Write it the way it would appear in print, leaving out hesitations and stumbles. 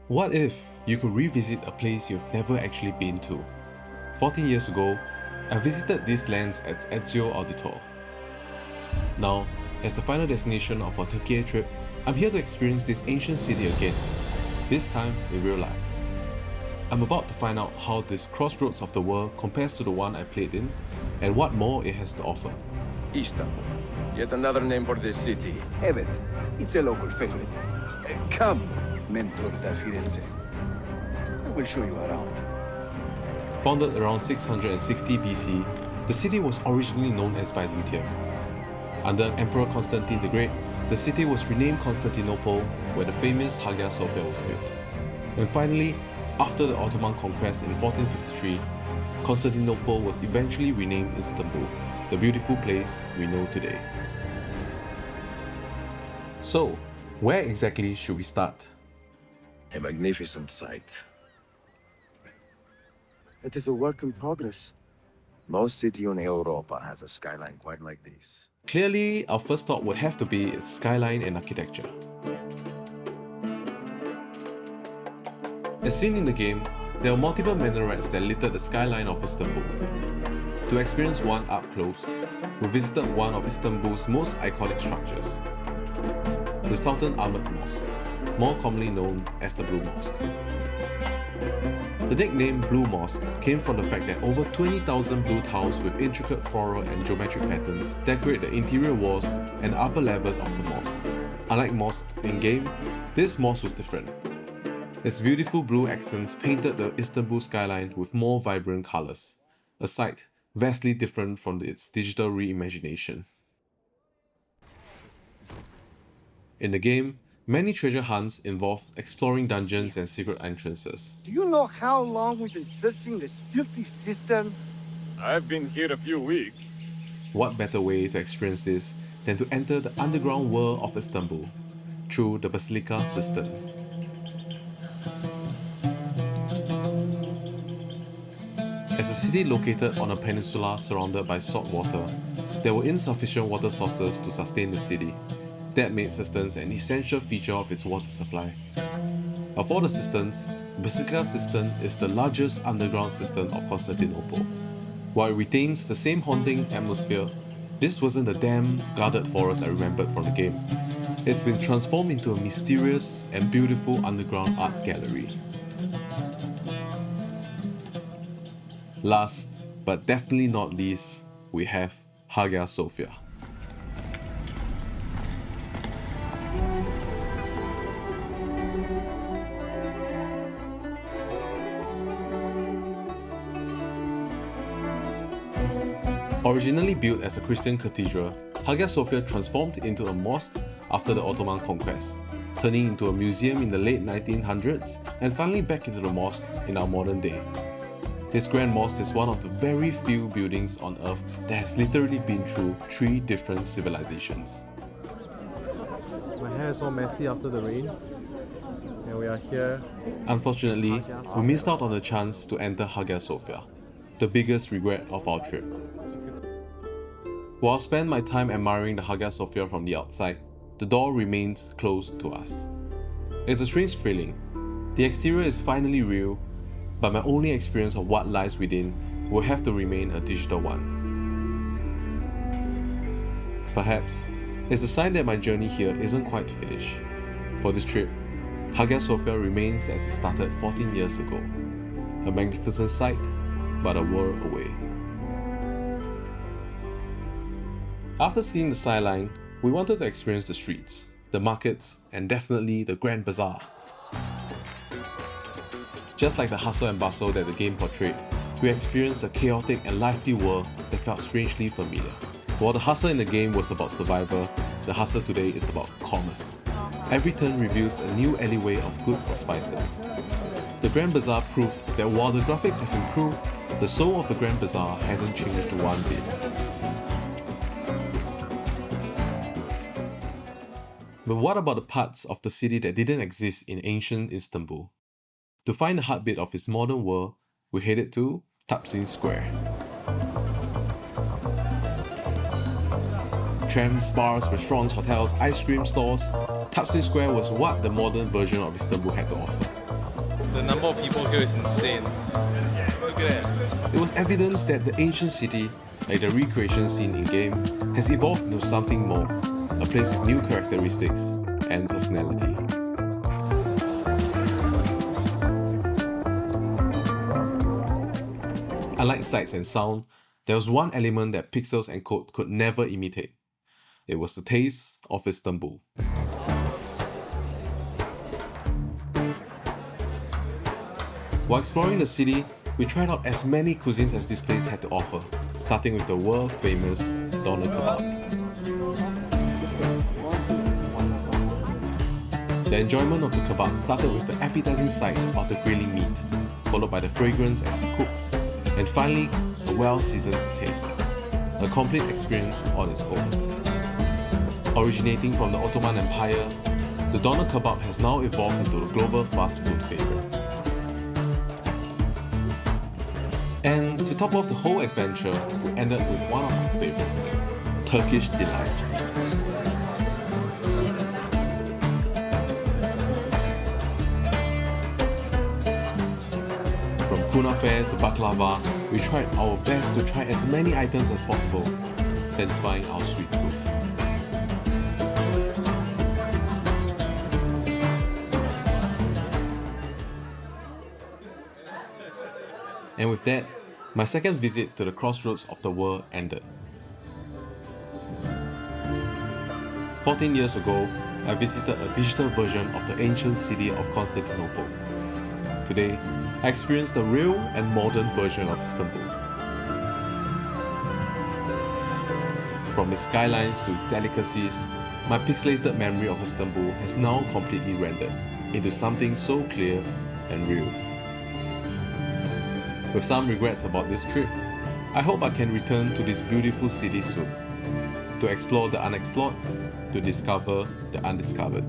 What if you could revisit a place you've never actually been to? 14 years ago, I visited these lands at Ezio Auditore. Now, as the final destination of our Turkey trip, I'm here to experience this ancient city again, this time in real life. I'm about to find out how this crossroads of the world compares to the one I played in, and what more it has to offer. Istanbul. Yet another name for this city. Evet, it's a local favorite. Come, Mentor da Firenze. I will show you around. Founded around 660 BC, the city was originally known as Byzantium. Under Emperor Constantine the Great, the city was renamed Constantinople, where the famous Hagia Sophia was built. And finally, after the Ottoman conquest in 1453, Constantinople was eventually renamed Istanbul, the beautiful place we know today. So, where exactly should we start? A magnificent sight. It is a work in progress. No city in Europa has a skyline quite like this. Clearly, our first thought would have to be its skyline and architecture. As seen in the game, there are multiple minarets that littered the skyline of Istanbul. To experience one up close, we visited one of Istanbul's most iconic structures, the Sultan Ahmed Mosque, more commonly known as the Blue Mosque. The nickname Blue Mosque came from the fact that over 20,000 blue tiles with intricate floral and geometric patterns decorate the interior walls and upper levels of the mosque. Unlike mosques in-game, this mosque was different. Its beautiful blue accents painted the Istanbul skyline with more vibrant colours, a sight vastly different from its digital reimagination. In the game, many treasure hunts involve exploring dungeons and secret entrances. Do you know how long we've been searching this filthy cistern? I've been here a few weeks. What better way to experience this than to enter the underground world of Istanbul through the Basilica Cistern? As a city located on a peninsula surrounded by salt water, there were insufficient water sources to sustain the city. That made cisterns an essential feature of its water supply. Of all the cisterns, Basilica Cistern is the largest underground cistern of Constantinople. While it retains the same haunting atmosphere, this wasn't the damn guarded forest I remembered from the game. It's been transformed into a mysterious and beautiful underground art gallery. Last, but definitely not least, we have Hagia Sophia. Originally built as a Christian cathedral, Hagia Sophia transformed into a mosque after the Ottoman conquest, turning into a museum in the late 1900s and finally back into the mosque in our modern day. This grand mosque is one of the very few buildings on earth that has literally been through 3 different civilizations. My hair is all messy after the rain, and we are here. Unfortunately, we missed out on the chance to enter Hagia Sophia, the biggest regret of our trip. While I spend my time admiring the Hagia Sophia from the outside, the door remains closed to us. It's a strange feeling. The exterior is finally real, but my only experience of what lies within will have to remain a digital one. Perhaps it's a sign that my journey here isn't quite finished. For this trip, Hagia Sophia remains as it started 14 years ago. A magnificent sight, but a world away. After seeing the skyline, we wanted to experience the streets, the markets, and definitely the Grand Bazaar. Just like the hustle and bustle that the game portrayed, we experienced a chaotic and lively world that felt strangely familiar. While the hustle in the game was about survival, the hustle today is about commerce. Every turn reveals a new alleyway of goods or spices. The Grand Bazaar proved that while the graphics have improved, the soul of the Grand Bazaar hasn't changed one bit. But what about the parts of the city that didn't exist in ancient Istanbul? To find the heartbeat of its modern world, we headed to Taksim Square. Trams, bars, restaurants, hotels, ice cream stores, Taksim Square was what the modern version of Istanbul had to offer. The number of people here is insane. Look at that. It was evidence that the ancient city, like the recreation scene in-game, has evolved into something more, a place with new characteristics and personality. Unlike sights and sound, there was one element that pixels and code could never imitate. It was the taste of Istanbul. While exploring the city, we tried out as many cuisines as this place had to offer, starting with the world-famous doner kebab. The enjoyment of the kebab started with the appetizing sight of the grilling meat, followed by the fragrance as it cooks, and finally, a well-seasoned taste. A complete experience on its own. Originating from the Ottoman Empire, the doner kebab has now evolved into a global fast food favorite. And to top off the whole adventure, we ended with one of our favorites, Turkish delights. From kunafe to baklava, we tried our best to try as many items as possible, satisfying our sweet tooth. And with that, my second visit to the crossroads of the world ended. 14 years ago, I visited a digital version of the ancient city of Constantinople. Today, I experienced the real and modern version of Istanbul. From its skylines to its delicacies, my pixelated memory of Istanbul has now completely rendered into something so clear and real. With some regrets about this trip, I hope I can return to this beautiful city soon, to explore the unexplored, to discover the undiscovered.